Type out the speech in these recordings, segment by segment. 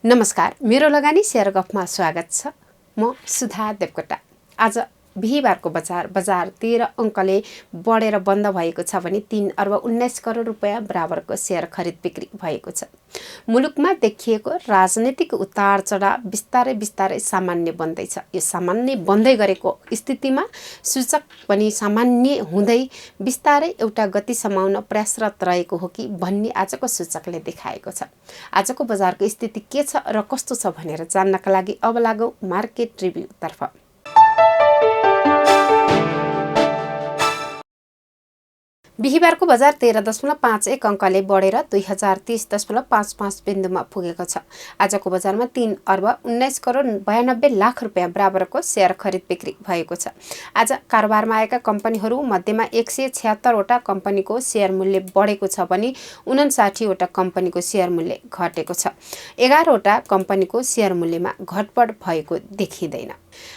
नमस्कार, मेरो लगानी शेयर गफमा स्वागत छ। म सुधा देवकोटा। आज बिहीबारको बजार 13 अङ्कले बढेर बन्द भएको छ भने 3 अर्ब 19 करोड रुपैयाँ बराबरको शेयर खरिद बिक्री भएको छ। मुलुकमा देखिएको राजनीतिक उतार चढाव बिस्तारै सामान्य बन्दैछ। यो सामान्य बन्दै गरेको स्थितिमा सूचक पनि सामान्य हुँदै बिस्तारै एउटा गति समाउन प्रयासरत रहेको हो कि भन्ने आजको सूचकले देखाएको छ। आजको बजारको स्थिति के छ र कस्तो छ भनेर जान्नका लागि अब लागौँ मार्केट रिभ्यूतर्फ। बिहीबारको बजार 13.51 अङ्कले बढेर 2030.55 बिन्दुमा पुगेको छ। आजको बजारमा 3 अर्ब 19 करोड 92 लाख रुपैयाँ बराबरको शेयर खरिद बिक्री भएको छ। आज कारोबारमा आएका कम्पनीहरू मध्येमा 176 वटा कम्पनीको शेयर मूल्य बढेको छ भने 59 वटा कम्पनीको शेयर मूल्य घटेको छ। 11 वटा कम्पनीको शेयर मूल्यमा घटबढ भएको देखिँदैन।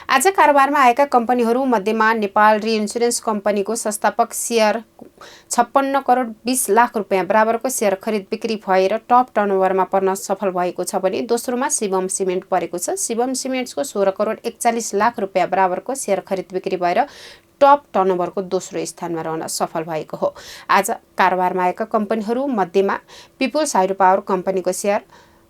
आज कारोबारमा आएका कम्पनीहरू मध्येमा नेपाल रिइन्स्योरेन्स कम्पनीको संस्थापक शेयर 56 करोड 20 लाख रुपैयाँ बराबरको शेयर खरिद बिक्री भएर टप टर्नओभरमा पर्न सफल भएको छ भने दोस्रोमा शिवम सिमेन्ट परेको छ। शिवम सिमेन्ट्सको 16 करोड 41 लाख रुपैयाँ बराबरको शेयर खरिद बिक्री भएर टप टर्नओभरको दोस्रो स्थानमा रहन सफल भएको हो। आज कारोबारमा आएका कम्पनीहरू मध्येमा पिपुल्स हाइड्रो पावर कम्पनीको शेयर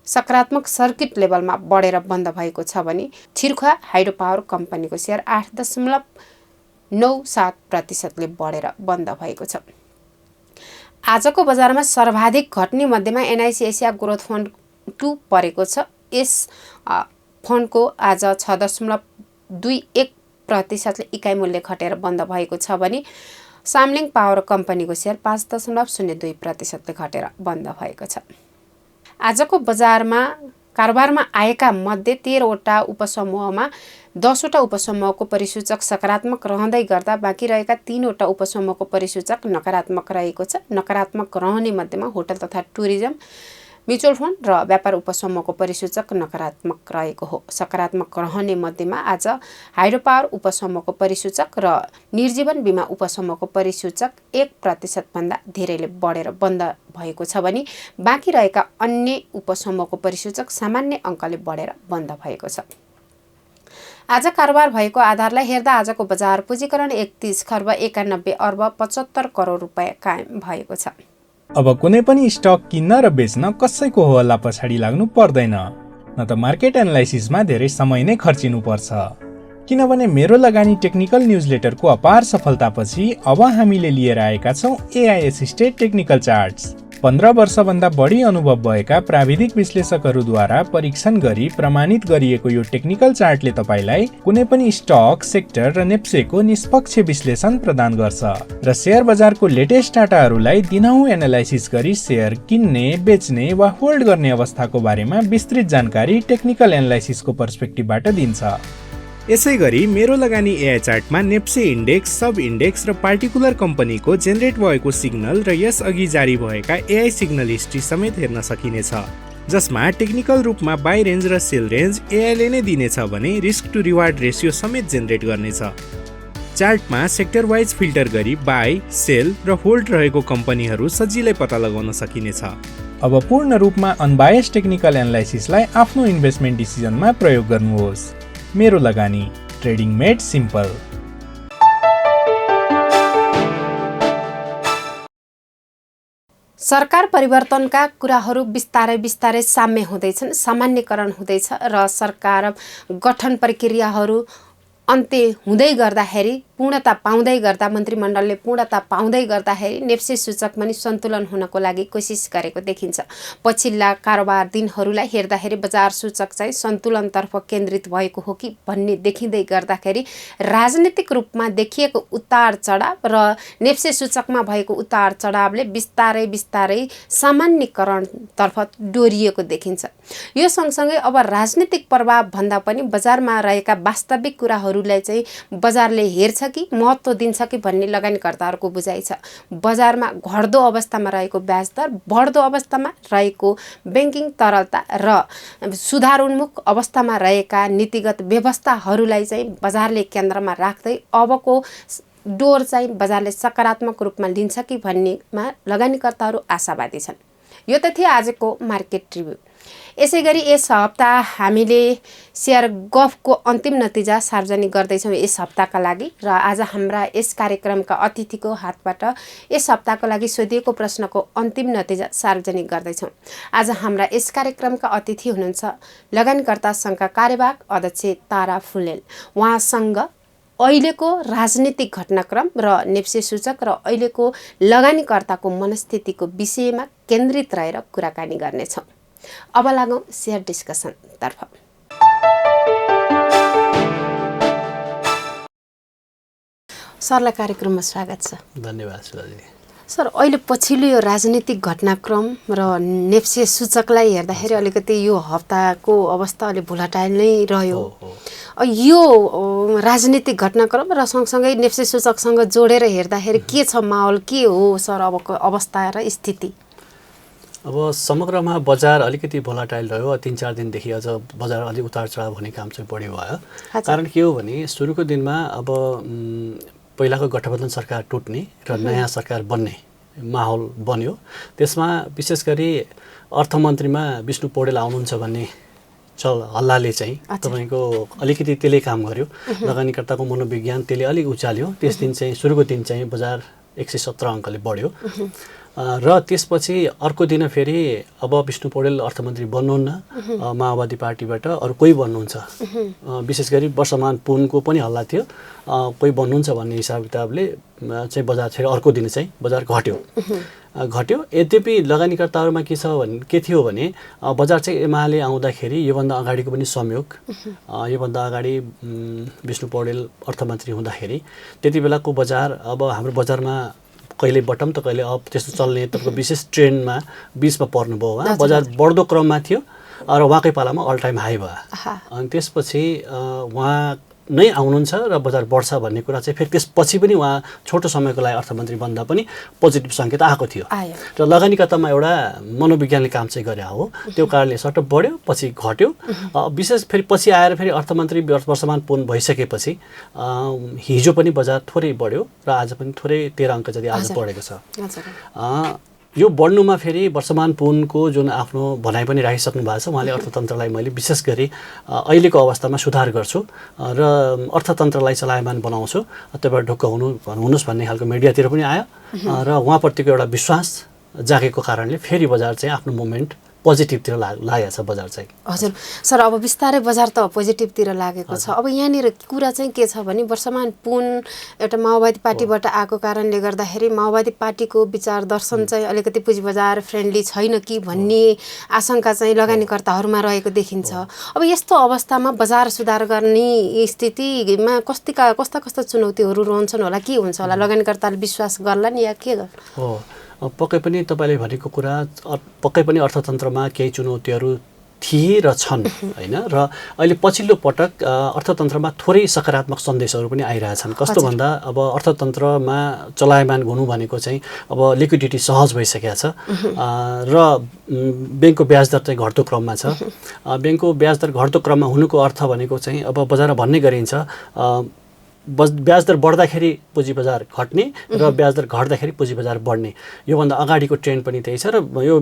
सकारात्मक सर्किट लेभलमा बढेर बन्द भएको छ भने छिर्खुवा हाइड्रो पावर कम्पनीको शेयर 8.97% बढेर बन्द भएको छ। आजको बजारमा सर्वाधिक घट्ने मध्येमा एनआइसी एसिया ग्रोथ फन्ड 2 परेको छ। यस फन्डको आज 6.21% इकाइ मूल्य घटेर बन्द भएको छ भने सामलिङ पावर कम्पनीको शेयर 5.02% घटेर बन्द भएको छ। आजको बजारमा कारोबारमा आएका मध्ये 13 वटा उपसमूहमा 10 वटा उपसमूहको परिसूचक सकारात्मक रहँदै गर्दा बाँकी रहेका 3 वटा उपसमूहको परिसूचक नकारात्मक रहेको छ। नकारात्मक रहने मध्येमा होटल तथा टुरिज्म, म्युचुअल फन्ड र व्यापार उपसमूहको परिसूचक नकारात्मक रहेको हो। सकारात्मक रहने मध्येमा आज हाइड्रो पावर उपसमूहको परिसूचक र निर्जीवन बीमा उपसमूहको परिसूचक 1% भन्दा धेरैले बढेर बन्द भएको छ भने बाँकी रहेका अन्य उपसमूहको परिसूचक सामान्य अङ्कले बढेर बन्द भएको छ। आज कारोबार भएको आधारलाई हेर्दा आजको बजार पुँजीकरण 31 खर्ब 91 अर्ब 75 करोड रुपैयाँ कायम भएको छ। अब कुनै पनि स्टक किन्न र बेच्न कसैको हवाला पछाडि लाग्नु पर्दैन, न त मार्केट एनालाइसिसमा धेरै समय नै खर्चिनु पर्छ। किनभने मेरो लगानी टेक्निकल न्युजलेटरको अपार सफलतापछि अब हामीले लिएर आएका छौं एआई एसिस्टेड टेक्निकल चार्ट्स। 15 वर्षभन्दा बढी अनुभव भएका प्राविधिक विश्लेषकहरूद्वारा परीक्षण गरी प्रमाणित गरिएको यो टेक्निकल चार्टले तपाईलाई कुनै पनि स्टक, सेक्टर र नेप्सेको निष्पक्ष विश्लेषण प्रदान गर्छ र शेयर बजारको लेटेस्ट डाटाहरूलाई दिनहुँ एनालाइसिस गरी शेयर किन्ने, बेच्ने वा होल्ड गर्ने अवस्थाको बारेमा विस्तृत जानकारी टेक्निकल एनालाइसिसको पर्सपेक्टिभबाट दिन्छ। यसैगरी मेरो लगानी एआई चार्टमा नेप्से इन्डेक्स, सब इन्डेक्स र पार्टिकुलर कम्पनीको जेनेरेट भएको सिग्नल र यस अघि जारी भएका एआई सिग्नल हिस्ट्री समेत हेर्न सकिनेछ, जसमा टेक्निकल रूपमा बाई रेन्ज र सेल रेन्ज एआईले नै दिनेछ भने रिस्क टु रिवार्ड रेसियो समेत जेनेरेट गर्नेछ। चार्टमा सेक्टर वाइज फिल्टर गरी बाई, सेल र होल्ड रहेको कम्पनीहरू सजिलै पत्ता लगाउन सकिनेछ। अब पूर्ण रूपमा अनबायस टेक्निकल एनालाइसिसलाई आफ्नो इन्भेस्टमेन्ट डिसिजनमा प्रयोग गर्नुहोस्। मेरो लगानी, ट्रेडिङ मेड सिम्पल। सरकार परिवर्तनका कुराहरू बिस्तारै साम्य हुँदैछन्, सामान्यकरण हुँदैछ र सरकार गठन प्रक्रियाहरू अन्त्य हुँदै गर्दाखेरि पूर्णता पाउँदै गर्दा मन्त्रीमण्डलले पूर्णता पाउँदै गर्दाखेरि नेप्से सूचक पनि सन्तुलन हुनको लागि कोसिस गरेको देखिन्छ। पछिल्ला कारोबार दिनहरूलाई हेर्दाखेरि बजार सूचक चाहिँ सन्तुलनतर्फ केन्द्रित भएको हो कि भन्ने देखिँदै गर्दाखेरि राजनीतिक रूपमा देखिएको उतार चढाव र नेप्से सूचकमा भएको उतार चढावले बिस्तारै सामान्यकरणतर्फ डोरिएको देखिन्छ। यो सँगसँगै अब राजनीतिक प्रभाव भन्दा पनि बजारमा रहेका वास्तविक कुराहरूलाई चाहिँ बजारले हेर्छ कि महत्त्व दिन्छ कि भन्ने लगानीकर्ताहरूको बुझाइ छ। बजारमा घट्दो अवस्थामा रहेको ब्याज दर, बढ्दो अवस्थामा रहेको ब्याङ्किङ तरलता र सुधारोन्मुख अवस्थामा रहेका नीतिगत व्यवस्थाहरूलाई चाहिँ बजारले केन्द्रमा राख्दै अबको डोर चाहिँ बजारले सकारात्मक रूपमा लिन्छ कि भन्नेमा लगानीकर्ताहरू आशावादी छन्। यो त थियो आजको मार्केट रिभ्यू। यसै गरी यस हप्ता हामीले सेयर गफको अन्तिम नतिजा सार्वजनिक गर्दैछौँ यस हप्ताका लागि, र आज हाम्रा यस कार्यक्रमका अतिथिको हातबाट यस हप्ताको लागि सोधिएको प्रश्नको अन्तिम नतिजा सार्वजनिक गर्दैछौँ। आज हाम्रा यस कार्यक्रमका अतिथि हुनुहुन्छ लगानीकर्ता सङ्घका कार्यवाहक अध्यक्ष तारा फुलेल। उहाँसँग अहिलेको राजनीतिक घटनाक्रम र नेप्से सूचक र अहिलेको लगानीकर्ताको मनस्थितिको विषयमा केन्द्रित रहेर कुराकानी गर्नेछौँ। अब लागौँ सेयर डिस्कसनतर्फ। सरलाई कार्यक्रममा स्वागत छ। धन्यवाद सुधाजी। सर, अहिले पछिल्लो यो राजनीतिक घटनाक्रम र नेप्से सूचकलाई हेर्दाखेरि अलिकति यो हप्ताको अवस्था अलि भोलाटाइल नै रह्यो। यो राजनीतिक घटनाक्रम र सँगसँगै नेप्से सूचकसँग जोडेर हेर्दाखेरि के छ माहौल, के हो सर अबको अवस्था र स्थिति? अब समग्रमा बजार अलिकति भोलाटाइल रह्यो। 3-4 दिनदेखि अझ बजार अलिक उतार चढाव हुने काम चाहिँ बढी भयो। कारण के हो भने सुरुको दिनमा अब पहिलाको गठबन्धन सरकार टुट्ने र नयाँ सरकार बन्ने माहौल बन्यो। त्यसमा विशेष गरी अर्थमन्त्रीमा विष्णु पौडेल आउनुहुन्छ भन्ने हल्लाले चाहिँ तपाईँको अलिकति त्यसले काम गर्यो। लगानीकर्ताको मनोविज्ञान त्यसले अलिक उचाल्यो। त्यस दिन चाहिँ सुरुको दिन चाहिँ बजार 117 अङ्कले बढ्यो र त्यसपछि अर्को दिन फेरि अब विष्णु पौडेल अर्थमन्त्री बन्नुहुन्न, माओवादी पार्टीबाट अरू कोही बन्नुहुन्छ। विशेष गरी वर्षमान पुनको पनि हल्ला थियो, कोही बन्नुहुन्छ भन्ने हिसाब किताबले चाहिँ बजार फेरि अर्को दिन चाहिँ बजार घट्यो। यद्यपि लगानीकर्ताहरूमा के थियो भने बजार चाहिँ एमाले आउँदाखेरि योभन्दा अगाडिको पनि संयोग, योभन्दा अगाडि विष्णु पौडेल अर्थमन्त्री हुँदाखेरि त्यति बेलाको बजार अब हाम्रो बजारमा कहिले बटम त कहिले अप त्यस्तो चल्ने तपाईँको विशेष ट्रेन्डमा बिचमा पर्नुभयो। बजार बढ्दो क्रममा थियो र उहाँकै पालामा अल टाइम हाई भयो। अनि त्यसपछि उहाँ नै आउनुहुन्छ र बजार बढ्छ भन्ने कुरा चाहिँ फेरि त्यसपछि पनि उहाँ छोटो समयको लागि अर्थमन्त्री बन्दा पनि पोजिटिभ सङ्केत आएको थियो र लगानीकर्तामा एउटा मनोविज्ञानले काम चाहिँ गरे हो। त्यो कारणले सटप बढ्यो, पछि घट्यो। विशेष फेरि पछि आएर फेरि अर्थमन्त्री वर्षमान पुन भइसकेपछि हिजो पनि बजार थोरै बढ्यो र आज पनि थोरै 13 अङ्क जति आज बढेको छ। यो बढ्नुमा फेरि वर्षमान पुनको जुन आफ्नो भनाइ पनि राखिसक्नु भएको छ, उहाँले अर्थतन्त्रलाई मैले विशेष गरी अहिलेको अवस्थामा सुधार गर्छु र अर्थतन्त्रलाई चलायमान बनाउँछु, त्यहाँबाट ढुक्क हुनुहोस् भन्ने खालको मिडियातिर पनि आयो र उहाँप्रतिको एउटा विश्वास जागेको कारणले फेरि बजार चाहिँ आफ्नो मुभमेन्ट पोजिटिभतिर लागेको छ बजार चाहिँ। हजुर सर, अब बिस्तारै बजार त पोजिटिभतिर लागेको छ। अब यहाँनिर कुरा चाहिँ के छ भने वर्षमान पुन एउटा माओवादी पार्टीबाट आएको कारणले गर्दाखेरि माओवादी पार्टीको विचार दर्शन चाहिँ अलिकति पुँजी बजार फ्रेन्डली छैन कि भन्ने आशंका चाहिँ लगानीकर्ताहरूमा रहेको देखिन्छ। अब यस्तो अवस्थामा बजार सुधार गर्ने स्थितिमा कस्ता चुनौतीहरू रहन्छन् होला, के हुन्छ होला? लगानीकर्ताले विश्वास गर्ला नि या के हो? पक्कै पनि तपाईँले भनेको कुरा पक्कै पनि अर्थतन्त्रमा केही चुनौतीहरू थिए र छन् हैन। र अहिले पछिल्लो पटक अर्थतन्त्रमा थोरै सकारात्मक सन्देशहरू पनि आइरहेछन्। कस्तो भन्दा अब अर्थतन्त्रमा चलायमान हुनु भनेको चाहिँ अब लिक्विडिटी सहज भइसकेको छ र ब्याङ्कको ब्याजदर चाहिँ घट्दो क्रममा छ। ब्याङ्कको ब्याजदर घट्दो क्रममा हुनुको अर्थ भनेको चाहिँ अब बजारमा भन्ने गरिन्छ ब्याजदर बढ्दाखेरि पुँजी बजार घट्ने र ब्याजदर घट्दाखेरि पुँजी बजार बढ्ने। योभन्दा अगाडिको ट्रेन्ड पनि त्यही छ र यो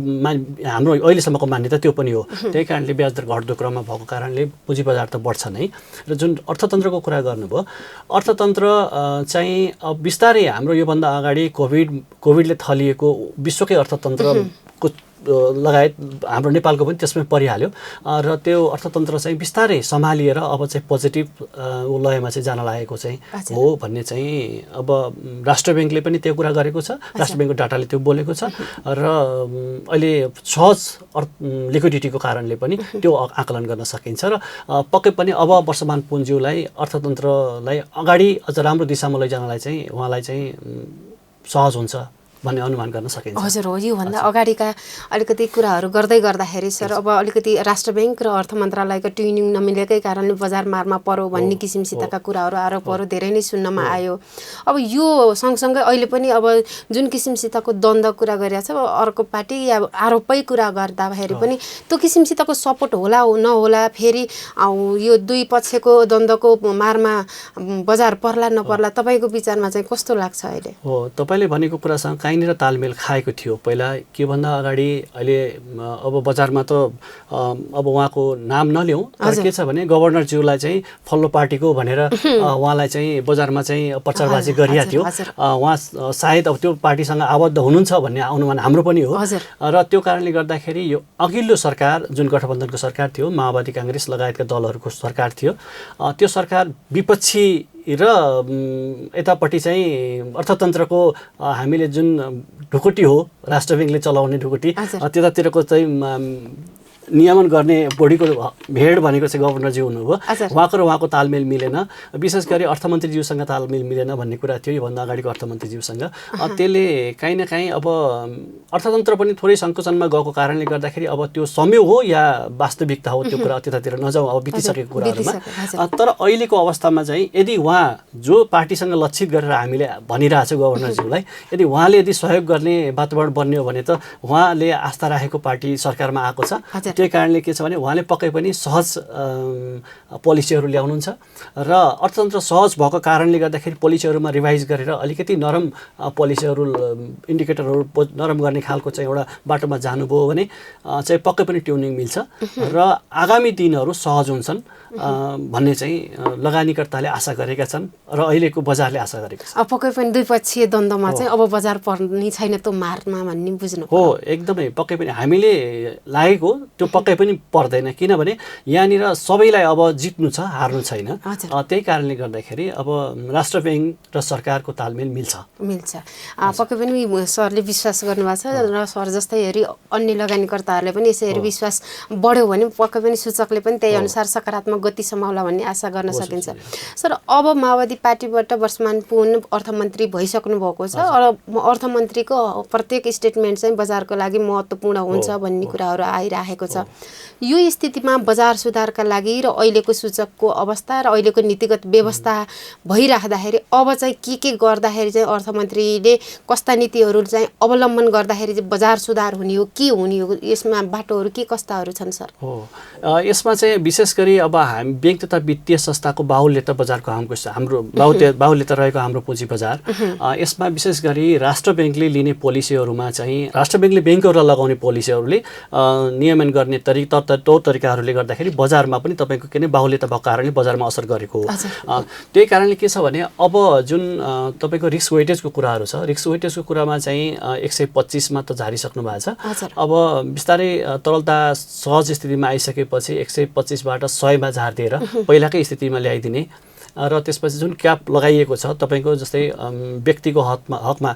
हाम्रो अहिलेसम्मको मान्यता त्यो पनि हो। त्यही कारणले ब्याजदर घट्दो क्रममा भएको कारणले पुँजी बजार त बढ्छ नै। र जुन अर्थतन्त्रको कुरा गर्नुभयो, अर्थतन्त्र चाहिँ अब बिस्तारै हाम्रो योभन्दा अगाडि कोभिडले थलिएको विश्वकै अर्थतन्त्रको लगायत हाम्रो नेपालको पनि त्यसमै परिहाल्यो र त्यो अर्थतन्त्र चाहिँ बिस्तारै सम्हालिएर अब चाहिँ पोजिटिभ लयमा चाहिँ जान लागेको चाहिँ हो भन्ने चाहिँ अब राष्ट्र ब्याङ्कले पनि त्यो कुरा गरेको छ। राष्ट्र ब्याङ्कको डाटाले त्यो बोलेको छ र अहिले सहज लिक्विडिटीको कारणले पनि त्यो आकलन गर्न सकिन्छ र पक्कै पनि अब वर्षमान पुँजीलाई अर्थतन्त्रलाई अगाडि अझ राम्रो दिशामा लैजानलाई चाहिँ उहाँलाई चाहिँ सहज हुन्छ भन्ने अनुमान गर्न सकिन्छ। हजुर हो, योभन्दा अगाडिका अलिकति कुराहरू गर्दै गर्दाखेरि सर अब अलिकति राष्ट्र ब्याङ्क र अर्थ मन्त्रालयको ट्युनिङ नमिलेकै कारणले बजार मारमा पर्यो भन्ने किसिमसितका कुराहरू आरोपहरू धेरै नै सुन्नमा आयो। अब यो सँगसँगै अहिले पनि अब जुन किसिमसितको द्वन्द्व कुरा गरिरहेको छ, अर्को पार्टी या आरोपै कुरा गर्दाखेरि पनि त्यो किसिमसितको सपोर्ट होला नहोला, फेरि यो दुई पक्षको द्वन्द्वको मारमा बजार पर्ला नपर्ला, तपाईँको विचारमा चाहिँ कस्तो लाग्छ अहिले? हो, तपाईँले भनेको कुरासँग कहीँनिर तालमेल खाएको थियो। पहिला के भन्दा अगाडि अहिले अब बजारमा त अब उहाँको नाम नलिउँ, तर के छ भने गभर्नरज्यूलाई चाहिँ फल्लो पार्टीको भनेर उहाँलाई चाहिँ बजारमा चाहिँ प्रचारबाजी गरिएको थियो। उहाँ सायद अब त्यो पार्टीसँग आबद्ध हुनुहुन्छ भन्ने अनुमान हाम्रो पनि हो। र त्यो कारणले गर्दाखेरि यो अघिल्लो सरकार जुन गठबन्धनको सरकार थियो, माओवादी काङ्ग्रेस लगायतका दलहरूको सरकार थियो, त्यो सरकार विपक्षी र यतापट्टि चाहिँ अर्थतन्त्रको हामीले जुन ढुकुटी हो, राष्ट्र ब्याङ्कले चलाउने ढुकुटी, त्यतातिरको चाहिँ नियमन गर्ने बढीको भेड भनेको चाहिँ गभर्नरज्यू हुनुभयो। उहाँको र उहाँको तालमेल मिलेन, विशेष गरी अर्थमन्त्रीज्यूसँग तालमेल मिलेन भन्ने कुरा थियो योभन्दा अगाडिको अर्थमन्त्रीज्यूसँग। त्यसले काहीँ न काहीँ अब अर्थतन्त्र पनि थोरै सङ्कुचनमा गएको कारणले गर्दाखेरि अब त्यो संयोग हो या वास्तविकता हो त्यो कुरा त्यतातिर नजाउँ अब बितिसकेको कुराहरूमा। तर अहिलेको अवस्थामा चाहिँ यदि उहाँ जो पार्टीसँग लक्षित गरेर हामीले भनिरहेको छ गभर्नरज्यूलाई, यदि उहाँले यदि सहयोग गर्ने वातावरण बन्यो भने त उहाँले आस्था राखेको पार्टी सरकारमा आएको छ। त्यही कारणले के छ भने उहाँले पक्कै पनि सहज पोलिसीहरू ल्याउनुहुन्छ र अर्थतन्त्र सहज भएको कारणले गर्दाखेरि पोलिसीहरूमा रिभाइज गरेर अलिकति नरम पोलिसीहरू इन्डिकेटरहरू नरम गर्ने खालको चाहिँ एउटा बाटोमा जानुभयो भने चाहिँ पक्कै पनि ट्युनिङ मिल्छ र आगामी दिनहरू सहज हुन्छन् भन्ने चाहिँ लगानीकर्ताले आशा गरेका छन् र अहिलेको बजारले आशा गरेको छ। पक्कै पनि द्विपक्षीय द्वन्द्वमा चाहिँ अब बजार पर्ने छैन त्यो मारमा भन्ने बुझ्नु हो। एकदमै पक्कै पनि हामीले लागेको त्यो पक्कै पनि पर्दैन, किनभने यहाँनिर सबैलाई अब जित्नु छ, हार्नु छैन। त्यही कारणले गर्दाखेरि अब राष्ट्र ब्याङ्क र सरकारको तालमेल मिल्छ। पक्कै पनि सरले विश्वास गर्नुभएको छ र सर जस्तै हेरी अन्य लगानीकर्ताहरूले पनि यसै हेरी विश्वास बढ्यो भने पक्कै पनि सूचकले पनि त्यही अनुसार सकारात्मक गति समाउला भन्ने आशा गर्न सकिन्छ। सर अब माओवादी पार्टीबाट वर्षमान पुन अर्थमन्त्री भइसक्नु भएको छ र अर्थमन्त्रीको प्रत्येक स्टेटमेन्ट चाहिँ बजारको लागि महत्त्वपूर्ण हुन्छ भन्ने कुराहरू आइरहेको छ। यो स्थितिमा बजार सुधारका लागि र अहिलेको सूचकको अवस्था र अहिलेको नीतिगत व्यवस्था भइराख्दाखेरि अब चाहिँ के गर्दाखेरि चाहिँ अर्थमन्त्रीले कस्ता नीतिहरू चाहिँ अवलम्बन गर्दाखेरि चाहिँ बजार सुधार हुने हो, के हुने हो, यसमा बाटोहरू के कस्ताहरू छन् सर? हो, यसमा चाहिँ विशेष गरी अब हामी ब्याङ्क तथा वित्तीय संस्थाको बाहुल्यता बजारको हाम्रो बाहुल्यता रहेको हाम्रो पुँजी बजार, यसमा विशेष गरी राष्ट्र ब्याङ्कले लिने पोलिसीहरूमा चाहिँ राष्ट्र ब्याङ्कले ब्याङ्कहरूलाई लगाउने पोलिसीहरूले नियमन गर्ने तरिकाहरूले गर्दाखेरि बजारमा पनि तपाईँको के नै बाहुल्यता भएको कारणले बजारमा असर गरेको हो। त्यही कारणले के छ भने अब जुन तपाईँको रिस्क वेटेजको कुराहरू छ, रिस्क वेटेजको कुरामा चाहिँ 125मा त झारिसक्नु भएको छ। अब बिस्तारै तरलता सहज स्थितिमा आइसकेपछि 125बाट 100मा झारिदिएर पहिलाकै स्थितिमा ल्याइदिने र त्यसपछि जुन क्याप लगाइएको छ तपाईँको जस्तै व्यक्तिको हकमा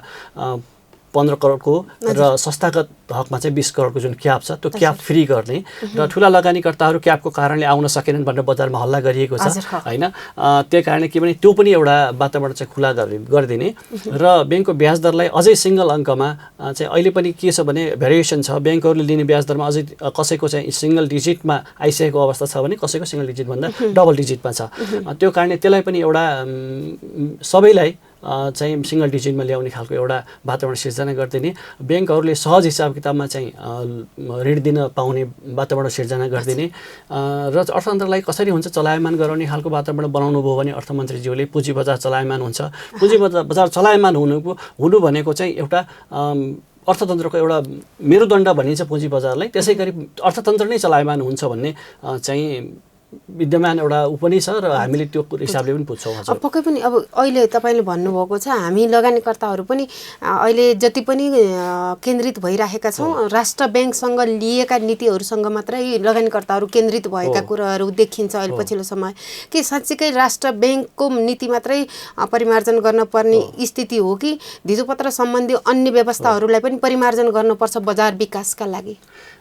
15 करोडको र संस्थागत हकमा चाहिँ 20 करोडको जुन क्याप छ त्यो क्याप फ्री गर्ने र ठुला लगानीकर्ताहरू क्यापको कारणले आउन सकेनन् भनेर बजारमा हल्ला गरिएको छ हैन। त्यही कारणले के भने त्यो पनि एउटा वातावरण चाहिँ खुला गरिदिने र ब्याङ्कको ब्याज दरलाई अझै सिंगल अङ्कमा चाहिँ अहिले पनि के छ भने भेरिएसन छ। ब्याङ्कहरूले लिने ब्याज दरमा अझै कसैको चाहिँ सिंगल डिजिटमा आइसकेको अवस्था छ भने कसैको सिंगल डिजिट भन्दा डबल डिजिटमा छ। त्यो कारणले त्यसलाई पनि एउटा सबैलाई चाहिँ सिंगल डिजिटमा ल्याउने खालको एउटा वातावरण सिर्जना गरिदिने, ब्याङ्कहरूले सहज हिसाब किताबमा चाहिँ ऋण दिन पाउने वातावरण सिर्जना गरिदिने र अर्थतन्त्रलाई कसरी हुन्छ चलायमान गराउने खालको वातावरण बनाउनु भयो भने अर्थमन्त्रीज्यूले पुँजी बजार चलायमान हुन्छ। पुँजी बजार चलायमान हुनु भनेको चाहिँ एउटा अर्थतन्त्रको एउटा मेरुदण्ड भनिन्छ पुँजी बजारलाई, त्यसै गरी अर्थतन्त्र नै चलायमान हुन्छ भन्ने चाहिँ विद्यमान एउटा पनि छ र हामीले त्यो हिसाबले पनि पुच्छौँ। पक्कै पनि अब अहिले तपाईँले भन्नुभएको छ हामी लगानीकर्ताहरू पनि अहिले जति पनि केन्द्रित भइराखेका छौँ राष्ट्र ब्याङ्कसँग लिएका नीतिहरूसँग मात्रै लगानीकर्ताहरू केन्द्रित भएका कुराहरू देखिन्छ अहिले पछिल्लो समय। के साँच्चीकै राष्ट्र ब्याङ्कको नीति मात्रै परिमार्जन गर्न पर्ने स्थिति हो कि धितोपत्र सम्बन्धी अन्य व्यवस्थाहरूलाई पनि परिमार्जन गर्नुपर्छ बजार विकासका लागि?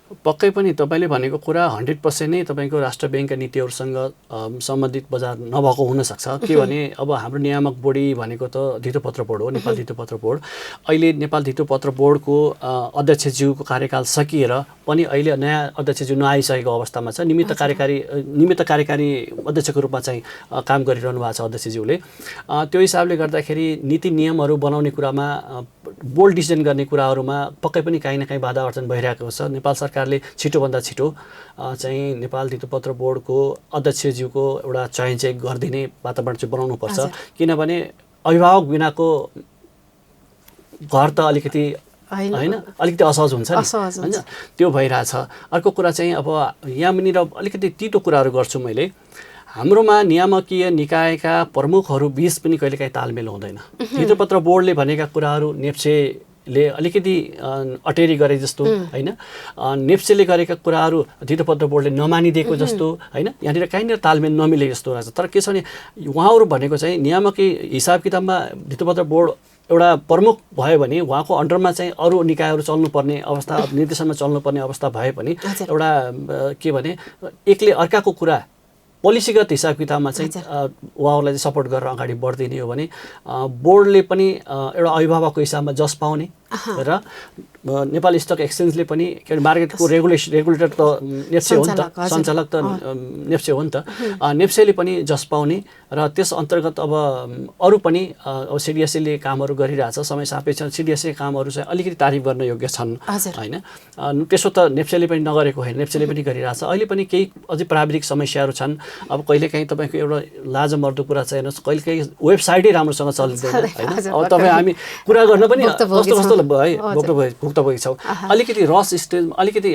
पक्कै पनि तपाईँले भनेको कुरा 100% नै तपाईँको राष्ट्र ब्याङ्कका नीतिहरूसँग सम्बन्धित बजार नभएको हुनसक्छ। के भने अब हाम्रो नियामक बडी भनेको त धितोपत्र बोर्ड हो, नेपाल धितोपत्र बोर्ड। अहिले नेपाल धितोपत्र बोर्डको अध्यक्षज्यूको कार्यकाल सकिएर पनि अहिले नयाँ अध्यक्षज्यू नआइसकेको अवस्थामा छ। निमित्त कार्यकारी अध्यक्षको रूपमा चाहिँ काम गरिरहनु भएको छ अध्यक्षज्यूले। त्यो हिसाबले गर्दाखेरि नीति नियमहरू बनाउने कुरामा बोल्ड डिसिजन गर्ने कुराहरूमा पक्कै पनि काहीँ न काहीँ बाधा अर्चन भइरहेको छ। नेपाल सरकारले छिटोभन्दा छिटो चाहिँ नेपाल धितोपत्र बोर्डको अध्यक्षज्यूको एउटा चयन चाहिँ गरिदिने वातावरण चाहिँ बनाउनुपर्छ। किनभने अभिभावक बिनाको घर त अलिकति होइन अलिकति असहज हुन्छ नि होइन त्यो भइरहेछ। अर्को कुरा चाहिँ अब यहाँनिर अलिकति तितो कुराहरू गर्छु मैले। हाम्रोमा नियामकीय निकायका प्रमुखहरू बीच पनि कहिलेकाहीँ तालमेल हुँदैन। धितोपत्र बोर्डले भनेका कुराहरू नेप्सेले अलिकति अटेरी गरे जस्तो होइन, नेप्सेले गरेका कुराहरू धितोपत्र बोर्डले नमानिदिएको जस्तो होइन, यहाँनिर कहीँनिर तालमेल नमिले जस्तो रहेछ। तर के छ भने उहाँहरू भनेको चाहिँ नियामकीय हिसाब किताबमा धितोपत्र बोर्ड एउटा प्रमुख भयो भने उहाँको अन्डरमा चाहिँ अरू निकायहरू चल्नुपर्ने अवस्था, निर्देशनमा चल्नुपर्ने अवस्था भए पनि एउटा के भने एकले अर्काको कुरा पोलिसीगत हिसाब किताबमा चाहिँ उहाँहरूलाई चाहिँ सपोर्ट गरेर अगाडि बढिदिने हो भने बोर्डले पनि एउटा अभिभावकको हिसाबमा जस पाउने र नेपाल स्टक एक्सचेन्जले पनि के अरे मार्केटको रेगुलेटर त नेप्से हो नि त, सञ्चालक त नेप्से हो नि त, नेप्सेले पनि जस पाउने र त्यस अन्तर्गत अब अरू पनि अब सिडिएसएले कामहरू गरिरहेछ समय सापेक्ष सिडिएसए कामहरू चाहिँ अलिकति तारिफ गर्न योग्य छन् होइन। त्यसो त नेप्सेले पनि नगरेको होइन, नेप्सेले पनि गरिरहेछ। अहिले पनि केही अझै प्राविधिक समस्याहरू छन्। अब कहिलेकाहीँ तपाईँको एउटा लाजमर्दो कुरा चाहिँ हेर्नुहोस्, कहिलेकाहीँ वेबसाइटै राम्रोसँग चल्दैन होइन। अब तपाईँ हामी कुरा गर्न पनि कस्तो कस्तो है भुक्तभोगी छौँ। अलिकति रस स्टेज अलिकति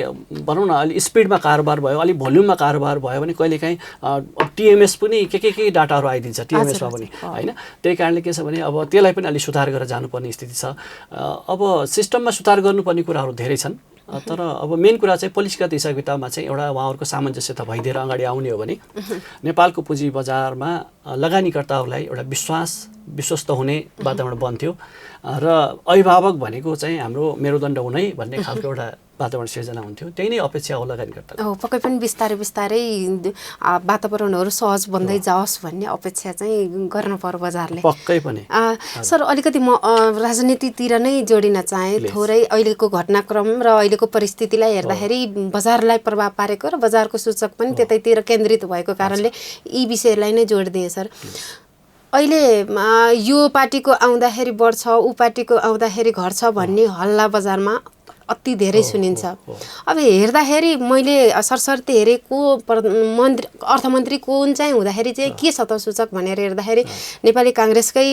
भनौँ न अलिक स्पिडमा कारोबार भयो, अलिक भोल्युममा कारोबार भयो भने कहिलेकाहीँ टिएमएस पनि के डाटाहरू आइदिन्छ टिएमएसमा पनि होइन। त्यही कारणले के छ भने अब त्यसलाई पनि अलिक सुधार गरेर जानुपर्ने स्थिति छ। अब सिस्टममा सुधार गर्नुपर्ने कुराहरू धेरै छन्। तर अब मेन कुरा चाहिँ पोलिसीगत हिसाब किताबमा चाहिँ एउटा उहाँहरूको सामञ्जस्यता भइदिएर अगाडि आउने हो भने नेपालको पुँजी बजारमा लगानीकर्ताहरूलाई एउटा विश्वस्त हुने वातावरण बन्थ्यो र अभिभावक भनेको चाहिँ हाम्रो मेरुदण्ड हुनै भन्ने खालको एउटा वातावरण सिर्जना हुन्थ्यो। त्यही नै अपेक्षा हो लगानीकर्ता। पक्कै पनि बिस्तारै बिस्तारै वातावरणहरू सहज बन्दै जाओस् भन्ने अपेक्षा चाहिँ गर्न पर्यो बजारले। पक्कै पनि। सर अलिकति म राजनीतितिर नै जोडिन चाहेँ थोरै। अहिलेको घटनाक्रम र अहिलेको परिस्थितिलाई हेर्दाखेरि बजारलाई प्रभाव पारेको र बजारको सूचक पनि त्यतैतिर केन्द्रित भएको कारणले यी विषयलाई नै जोडिदिएँ सर। अहिले यो पार्टीको आउँदाखेरि बढ्छ, ऊ पार्टीको आउँदाखेरि घट्छ भन्ने हल्ला बजारमा अति धेरै सुनिन्छ। अब हेर्दाखेरि मैले सरसर्ती हेरेँ को अर्थमन्त्री कुन चाहिँ हुँदाखेरि चाहिँ के छ त सूचक भनेर हेर्दाखेरि नेपाली काङ्ग्रेसकै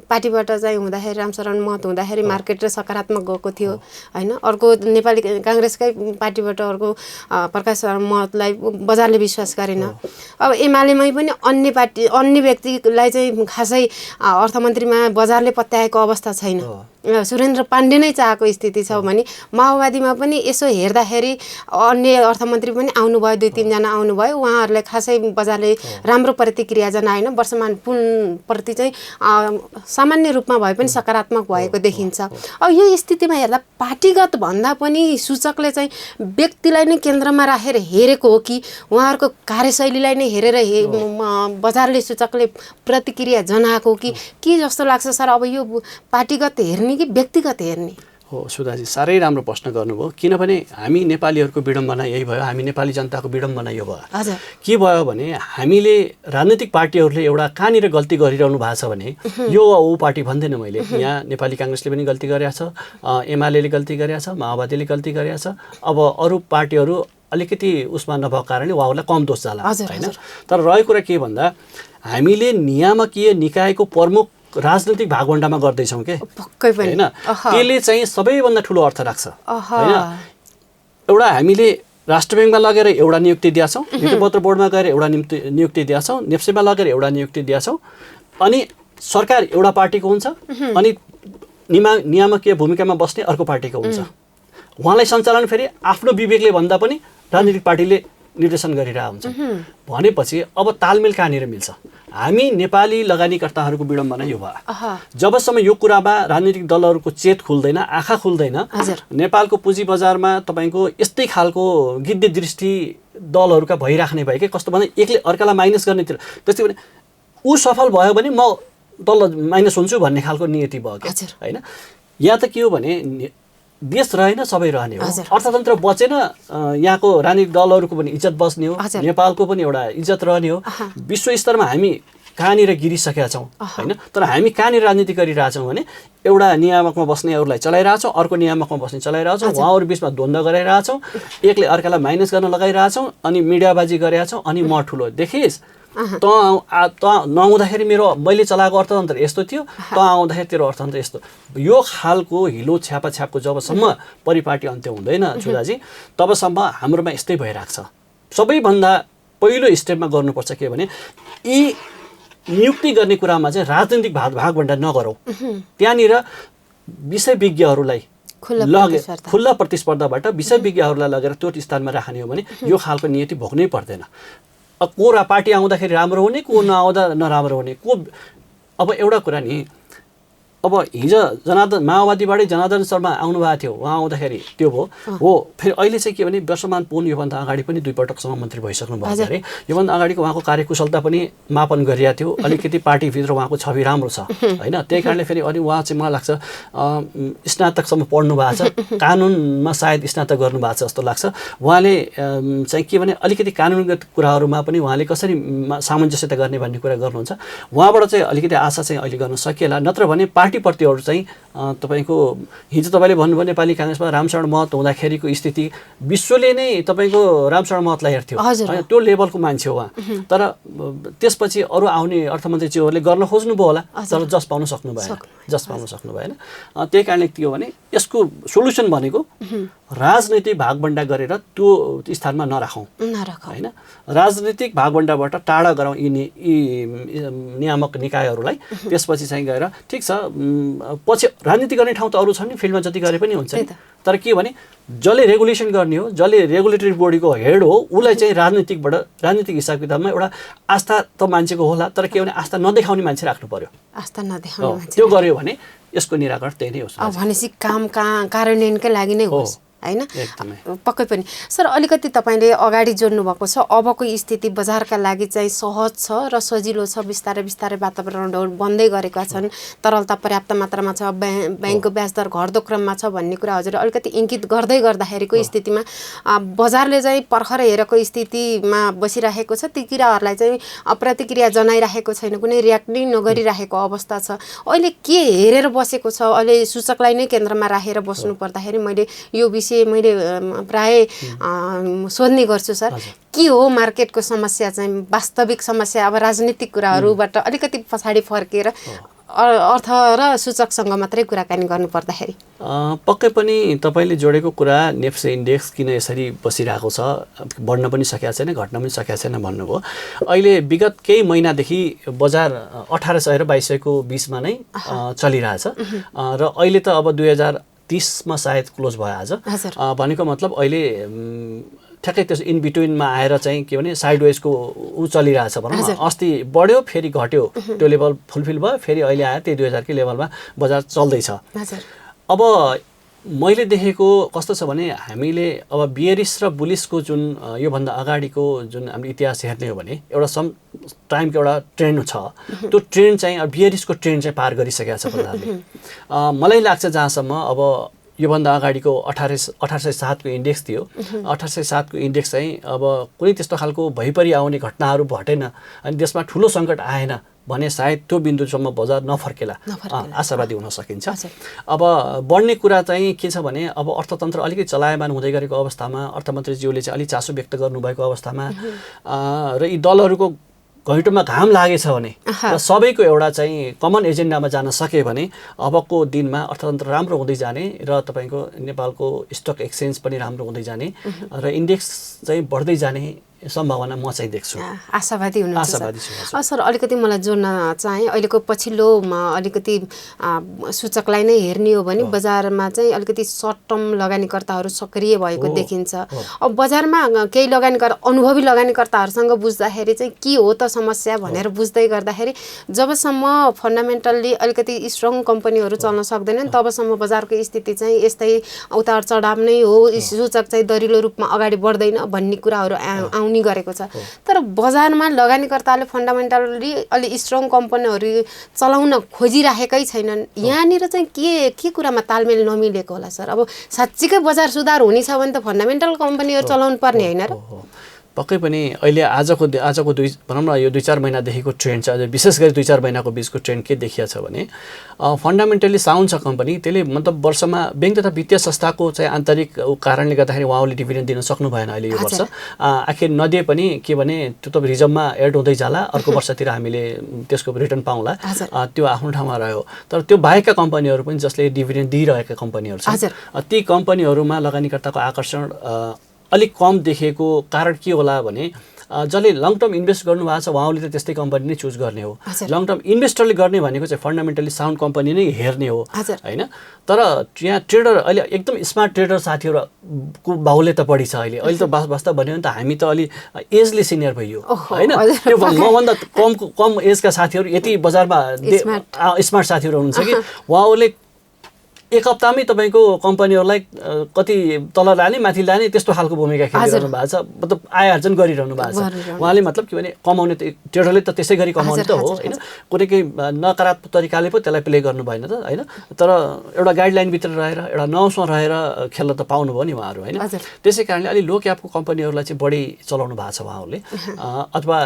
पार्टीबाट चाहिँ हुँदाखेरि रामशरण महत हुँदाखेरि मार्केट र सकारात्मक गएको थियो होइन। अर्को नेपाली काङ्ग्रेसकै पार्टीबाट अर्को प्रकाश महतलाई बजारले विश्वास गरेन। अब एमालेमै पनि अन्य व्यक्तिलाई चाहिँ खासै अर्थमन्त्रीमा बजारले पत्याएको अवस्था छैन। सुरेन्द्र पाण्डे नै चाहेको स्थिति छ भने माओवादीमा पनि यसो हेर्दाखेरि अन्य अर्थमन्त्री पनि आउनुभयो, 2-3 जना आउनुभयो, उहाँहरूलाई खासै बजारले राम्रो प्रतिक्रिया जनाएन। वर्षमान पुनप्रति चाहिँ सामान्य रूपमा भए पनि सकारात्मक भएको देखिन्छ। अब यो स्थितिमा हेर्दा पार्टीगत भन्दा पनि सूचकले चाहिँ व्यक्तिलाई नै केन्द्रमा राखेर हेरेको हो कि उहाँहरूको कार्यशैलीलाई नै हेरेर बजारले सूचकले प्रतिक्रिया जनाएको कि जस्तो लाग्छ सर? अब यो पार्टीगत हेर्ने कि व्यक्तिगत हेर्ने हो? सुधाजी साह्रै राम्रो प्रश्न गर्नुभयो। किनभने हामी नेपालीहरूको विडम्बना यही भयो, हामी नेपाली जनताको विडम्बना यो भयो। के भयो भने हामीले राजनीतिक पार्टीहरूले एउटा कहाँनिर गल्ती गरिरहनु भएको छ भने यो ऊ पार्टी भन्दैन मैले। यहाँ नेपाली काङ्ग्रेसले पनि गल्ती गरेको छ, एमाले गल्ती गरेको छ, माओवादीले गल्ती गरेको छ। अब अरू पार्टीहरू अलिकति उसमा नभएको कारणले उहाँहरूलाई कम दोष जाला होइन। तर रहेको कुरा के भन्दा हामीले नियामकीय निकायको प्रमुख राजनैतिक भागवण्डामा गर्दैछौँ के पक्कै पनि होइन। त्यसले चाहिँ सबैभन्दा ठुलो अर्थ राख्छ होइन। एउटा हामीले राष्ट्र ब्याङ्कमा लगेर एउटा नियुक्ति दिएछौँ, धितोपत्र बोर्डमा गएर एउटा नियुक्ति दिएछौँ, नेप्सेमा लगेर एउटा नियुक्ति दिएछौँ। अनि सरकार एउटा पार्टीको हुन्छ अनि नियामकीय भूमिकामा बस्ने अर्को पार्टीको हुन्छ। उहाँलाई सञ्चालन फेरि आफ्नो विवेकले भन्दा पनि राजनीतिक पार्टीले निर्देशन गरिरहेको हुन्छ भनेपछि अब तालमेल कहाँनिर मिल्छ? हामी नेपाली लगानीकर्ताहरूको विडम्बना यो भयो। जबसम्म यो कुरामा राजनीतिक दलहरूको चेत खुल्दैन, आँखा खुल्दैन, नेपालको पुँजी बजारमा तपाईँको यस्तै खालको गिद्धे दृष्टि दलहरूका भइराख्ने भयो कि कस्तो भन्दा एकले अर्कालाई माइनस गर्नेतिर। त्यस्तै भने ऊ सफल भयो भने म दल माइनस हुन्छु भन्ने खालको नियति भयो क्या होइन। यहाँ त के हो भने देश रहेन सबै रहने हो, अर्थतन्त्र बचेन, यहाँको राजनीतिक दलहरूको पनि इज्जत बस्ने हो, नेपालको पनि एउटा इज्जत रहने हो। विश्व स्तरमा हामी कहाँनिर गिरिसकेका छौँ होइन। तर हामी कहाँनिर राजनीति गरिरहेछौँ भने एउटा नियामकमा बस्नेहरूलाई चलाइरहेछौँ, अर्को नियामकमा बस्ने चलाइरहेछौँ, उहाँहरू बिचमा द्वन्द्व गराइरहेछौँ, एकले अर्कालाई माइनस गर्न लगाइरहेछौँ, अनि मिडियाबाजी गरिरहेछौँ, अनि म ठुलो देखिस् त नआउँदाखेरि मैले चलाएको अर्थतन्त्र यस्तो थियो, त आउँदाखेरि तेरो अर्थतन्त्र यस्तो। यो खालको हिलो छ्यापाछ्यापको जबसम्म परिपाटी अन्त्य हुँदैन छुदाजी, तबसम्म हाम्रोमा यस्तै भइरहेको छ। सबैभन्दा पहिलो स्टेपमा गर्नुपर्छ के भने यी नियुक्ति गर्ने कुरामा चाहिँ राजनीतिक भागभण्डा नगरौँ। त्यहाँनिर विषय विज्ञहरूलाई खुल्ला प्रतिस्पर्धाबाट विषय विज्ञहरूलाई लगेर त्यो स्थानमा राख्ने हो भने यो खालको नियति भोग्नै पर्दैन। को पार्टी आउँदाखेरि राम्रो हुने, को नआउँदा नराम्रो हुने, को अब एउटा कुरा नि, अब हिजो माओवादीबाटै जनार्दन शर्मा आउनुभएको थियो, उहाँ आउँदाखेरि त्यो भयो हो। फेरि अहिले चाहिँ के भने वर्षमान पुन योभन्दा अगाडि पनि 2 पटकसम्म मन्त्री भइसक्नु भएको अरे। योभन्दा अगाडिको उहाँको कार्यकुशलता पनि मापन गरिएको थियो, अलिकति पार्टीभित्र उहाँको छवि राम्रो छ होइन। त्यही कारणले फेरि अनि उहाँ चाहिँ मलाई लाग्छ स्नातकसम्म पढ्नु भएको छ, कानुनमा सायद स्नातक गर्नुभएको छ जस्तो लाग्छ। उहाँले चाहिँ के भने अलिकति कानुनगत कुराहरूमा पनि उहाँले कसरी सामञ्जस्यता गर्ने भन्ने कुरा गर्नुहुन्छ। उहाँबाट चाहिँ अलिकति आशा चाहिँ अहिले गर्न सकिएला। नत्र भने पार्टीप्रतिहरू चाहिँ तपाईँको हिजो तपाईँले भन्नुभयो नेपाली काङ्ग्रेसमा रामशरण महत हुँदाखेरिको स्थिति विश्वले नै तपाईँको रामशरण महतलाई हेर्थ्यो होइन, त्यो लेभलको मान्छे हो उहाँ। तर त्यसपछि अरू आउने अर्थमन्त्रीज्यूहरूले गर्न खोज्नुभयो होला, तर जस पाउन सक्नु भएन। त्यही कारणले के हो भने यसको सोल्युसन भनेको राजनैतिक भागभण्डा गरेर त्यो स्थानमा नराखौँ होइन। राजनीतिक भागभण्डाबाट टाढा गराउँ यी नियामक निकायहरूलाई। त्यसपछि चाहिँ गएर ठिक छ, पछि राजनीति गर्ने ठाउँ त अरू छ नि, फिल्डमा जति गरे पनि हुन्छ नि। तर के भने जसले रेगुलेसन गर्ने हो, जसले रेगुलेटरी बोडीको हेड हो, उसलाई चाहिँ राजनीतिक हिसाब किताबमा एउटा आस्था त मान्छेको होला, तर के भने आस्था नदेखाउने मान्छे राख्नु पर्यो। आस्था नदेखाउने मान्छे त्यो गर्यो भने यसको निराकरण त्यही नै होस्। भनेपछि काम कार्यान्वयनकै लागि नै होस् हैन। पक्कै पनि सर, अलिकति तपाईँले अगाडि जोड्नु भएको छ, अबको स्थिति बजारका लागि चाहिँ सहज छ र सजिलो छ, बिस्तारै बिस्तारै वातावरणहरू बन्दै गरेका छन्, तरलता पर्याप्त मात्रामा छ, ब्याङ्कको ब्याज दर घट्दो क्रममा छ भन्ने कुरा हजुर अलिकति इङ्गित गर्दै गर्दाखेरिको स्थितिमा बजारले चाहिँ पर्खर हेरेको स्थितिमा बसिरहेको छ। ती कुराहरूलाई चाहिँ प्रतिक्रिया जनाइरहेको छैन, कुनै रियाक्ट नै नगरिरहेको अवस्था छ। अहिले के हेरेर बसेको छ? अहिले सूचकलाई नै केन्द्रमा राखेर बस्नु पर्दाखेरि मैले यो विषय प्राय सोध्ने गर्छु सर, के हो मार्केटको समस्या चाहिँ वास्तविक समस्या? अब राजनीतिक कुराहरूबाट अलिकति पछाडि फर्केर अर्थ र सूचकसँग मात्रै कुराकानी गर्नु पर्दाखेरि पक्कै पनि तपाईँले जोडेको कुरा नेप्से इन्डेक्स किन यसरी बसिरहेको छ, बढ्न पनि सकेको छैन, घट्न पनि सकेको छैन भन्नुभयो। अहिले विगत केही महिनादेखि बजार 1800 र 2200 को बिचमा नै चलिरहेछ र अहिले त अब 2030मा सायद क्लोज भयो आज। भनेको मतलब अहिले ठ्याक्कै त्यो इन बिट्विनमा आएर चाहिँ के भने साइडवेजको चलिरहेछ भनौँ न। अस्ति बढ्यो, फेरि घट्यो, त्यो लेभल फुलफिल भयो, फेरि अहिले आयो त्यही 2000 कै लेभलमा बजार चल्दैछ। अब मैले देखेको कस्तो छ भने हामीले अब बियरिस र बुलिसको जुन योभन्दा अगाडिको जुन हामीले इतिहास हेर्ने हो भने एउटा सम टाइमको एउटा ट्रेन्ड छ। त्यो ट्रेन्ड चाहिँ बियरिसको ट्रेन्ड चाहिँ पार गरिसकेको छ बजारले। मलाई लाग्छ जहाँसम्म अब योभन्दा अगाडिको 1807 को इन्डेक्स थियो, 1807 को इन्डेक्स चाहिँ अब कुनै त्यस्तो खालको भइपरि आउने घटनाहरू घटेन अनि देशमा ठुलो सङ्कट आएन भने सायद त्यो बिन्दुसम्म बजार नफर्केला, आशावादी हुन सकिन्छ। अब बढ्ने कुरा चाहिँ के छ भने अब अर्थतन्त्र अलिकति चलायमान हुँदै गरेको अवस्थामा अर्थमन्त्रीज्यूले चाहिँ अलि चासो व्यक्त गर्नुभएको अवस्थामा र यी दलहरूको घैँटोमा घाम लागेछ भने र सबैको एउटा चाहिँ कमन एजेन्डामा जान सके भने अबको दिनमा अर्थतन्त्र राम्रो हुँदै जाने र तपाईँको नेपालको स्टक एक्सचेन्ज पनि राम्रो हुँदै जाने र इन्डेक्स चाहिँ बढ्दै जाने सम्भावना म चाहिँ देख्छु। आशावादी हुनुहुन्छ सर। अलिकति मलाई जोड्न चाहे, अहिलेको पछिल्लोमा अलिकति सूचकलाई नै हेर्ने हो भने बजारमा चाहिँ अलिकति सर्ट टर्म लगानीकर्ताहरू सक्रिय भएको देखिन्छ। अब बजारमा केही लगानीकर्ता अनुभवी लगानीकर्ताहरूसँग बुझ्दाखेरि चाहिँ के हो त समस्या भनेर बुझ्दै गर्दाखेरि जबसम्म फन्डामेन्टल्ली अलिकति स्ट्रङ कम्पनीहरू चल्न सक्दैनन् तबसम्म बजारको स्थिति चाहिँ यस्तै उतार चढाव नै हो, सूचक चाहिँ दरिलो रूपमा अगाडि बढ्दैन भन्ने कुराहरू आउने गरेको छ। तर बजारमा लगानीकर्ताले फन्डामेन्टल्ली अलि स्ट्रङ कम्पनीहरू चलाउन खोजिराखेकै छैनन्। यहाँनिर चाहिँ के कुरामा तालमेल नमिलेको होला सर? अब साँच्चीकै बजार सुधार हुनेछ भने त फन्डामेन्टल कम्पनीहरू चलाउनु पर्ने होइन र? पक्कै पनि अहिले आजको भनौँ न यो 2-4 महिनादेखिको ट्रेन्ड छ, विशेष गरी 2-4 महिनाको बिचको ट्रेन्ड के देखिया छ भने फन्डामेन्टली साउन्ड छ कम्पनी। त्यसले मतलब वर्षमा बैंक तथा वित्तीय संस्थाको चाहिँ आन्तरिक कारणले गर्दाखेरि उहाँले डिभिडेन्ड दिन सक्नु भएन अहिले यो वर्ष। आखिर नदिए पनि के भने त्यो त रिजर्भमा एड हुँदै जाला, अर्को वर्षतिर हामीले त्यसको रिटर्न पाउँला, त्यो आफ्नो ठाउँमा रह्यो। तर त्यो बाहेकका कम्पनीहरू पनि जसले डिभिडेन्ड दिइरहेका कम्पनीहरू छन्, ती कम्पनीहरूमा लगानीकर्ताको आकर्षण अलिक कम देखेको कारण के होला भने जसले लङ टर्म इन्भेस्ट गर्नुभएको छ उहाँले त त्यस्तै कम्पनी नै चुज गर्ने हो। लङ टर्म इन्भेस्टरले गर्ने भनेको चाहिँ फन्डामेन्टली साउन्ड कम्पनी नै हेर्ने हो होइन। तर यहाँ ट्रेडर अहिले एकदम स्मार्ट ट्रेडर साथीहरूको बाहुल्य त बढी छ अहिले त वास्ता भन्यो भने त हामी त अलि एजले सिनियर भइयो होइन। त्यो मभन्दा कम एजका साथीहरू यति बजारमा स्मार्ट साथीहरू हुनुहुन्छ कि उहाँहरूले एक हप्तामै तपाईँको कम्पनीहरूलाई कति तल लाने माथि लाने त्यस्तो खालको भूमिका खेलिरहनु भएको छ, मतलब आय आर्जन गरिरहनु भएको छ उहाँले। मतलब के भने कमाउने त ट्रेडरले त त्यसै गरी कमाउने त हो होइन, कुनै केही नकारात्मक तरिकाले पो त्यसलाई प्ले गर्नु भएन त होइन। तर एउटा गाइडलाइनभित्र रहेर एउटा नर्म्समा रहेर खेल्न त पाउनुभयो नि उहाँहरू होइन। त्यसै कारणले अलि लो क्यापको कम्पनीहरूलाई चाहिँ बढी चलाउनु भएको छ उहाँहरूले, अथवा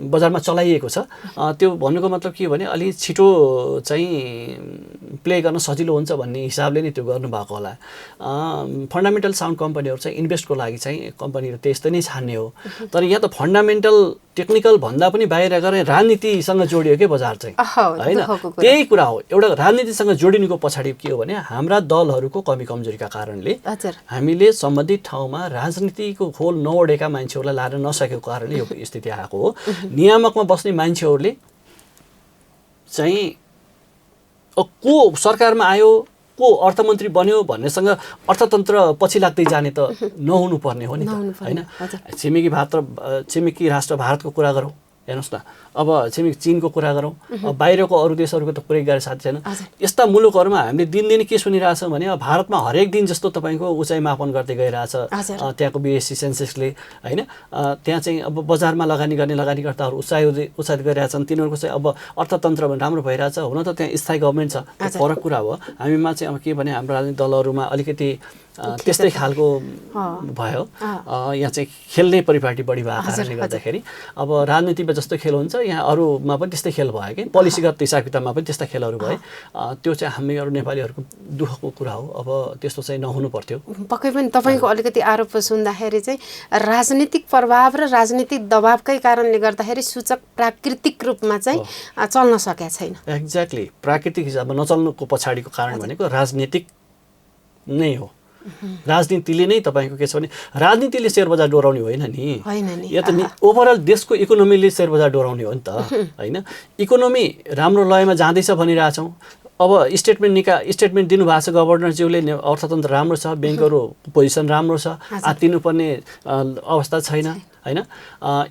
बजारमा चलाइएको छ। त्यो भन्नुको मतलब के भने अलि छिटो चाहिँ प्ले गर्न सजिलो हुन्छ भन्ने हिसाबले नै त्यो गर्नुभएको होला। फन्डामेन्टल साउन्ड कम्पनीहरू चाहिँ इन्भेस्टको लागि चाहिँ कम्पनीहरू त्यस्तै नै छान्ने हो। तर यहाँ त फन्डामेन्टल टेक्निकल भन्दा पनि बाहिर गएर राजनीतिसँग जोडियो के बजार चाहिँ होइन। त्यही कुरा हो, एउटा राजनीतिसँग जोडिनुको पछाडि के हो भने हाम्रा दलहरूको कमी कमजोरीका कारणले हामीले सम्बन्धित ठाउँमा राजनीतिको खोल नओढेका मान्छेहरूलाई लान नसकेको कारणले यो स्थिति आएको हो। नियामकमा बस्ने मान्छेहरूले चाहिँ को सरकारमा आयो को अर्थमन्त्री बन्यो भन्नेसँग अर्थतन्त्र पछि लाग्दै जाने त नहुनु पर्ने हो नि होइन। छिमेकी राष्ट्र भारतको कुरा गरौँ हेर्नुहोस् न, अब छिमेकी चीनको कुरा गरौँ, बाहिरको अरू देशहरूको त कुरै गरे साथी छैन। यस्ता मुलुकहरूमा हामीले दिनदिनै के सुनिरहेछौँ भने भारतमा हरेक दिन जस्तो तपाईँको उचाइ मापन गर्दै गइरहेछ त्यहाँको BSE सेन्सेक्सले होइन। त्यहाँ चाहिँ अब बजारमा लगानी गर्ने लगानीकर्ताहरू उत्साहित गरिरहेछन्, तिनीहरूको चाहिँ अब अर्थतन्त्र राम्रो भइरहेछ। हुन त त्यहाँ स्थायी गभर्मेन्ट छ, फरक कुरा हो। हामीमा चाहिँ अब के भने हाम्रो राजनीतिक दलहरूमा अलिकति त्यस्तै खालको भयो। यहाँ चाहिँ खेल्ने परिपाटी बढी भएको कारणले गर्दाखेरि अब राजनीतिमा जस्तो खेल हुन्छ यहाँ अरूमा पनि त्यस्तै खेल भयो कि पोलिसीगत हिसाब किताबमा पनि त्यस्ता खेलहरू भए। त्यो चाहिँ हामीहरू नेपालीहरूको दुःखको कुरा हो। अब त्यस्तो चाहिँ नहुनु पर्थ्यो। पक्कै पनि तपाईँको अलिकति आरोप सुन्दाखेरि चाहिँ राजनीतिक प्रभाव र राजनीतिक दबावकै कारणले गर्दाखेरि सूचक प्राकृतिक रूपमा चाहिँ चल्न सकेका छैन। एक्ज्याक्टली, प्राकृतिक हिसाबमा नचल्नुको पछाडिको कारण भनेको राजनीतिक नै हो। राजनीतिले नै तपाईँको के छ भने राजनीतिले शेयर बजार डोराउने होइन नि, यो त ओभरअल देशको इकोनोमीले शेयर बजार डोराउने हो नि त होइन। इकोनोमी राम्रो लयमा जाँदैछ भनिरहेछौँ। अब स्टेटमेन्ट दिनुभएको छ गभर्नरज्यूले, अर्थतन्त्र राम्रो छ, ब्याङ्कहरू पोजिसन राम्रो छ, आत्तिनुपर्ने अवस्था छैन होइन।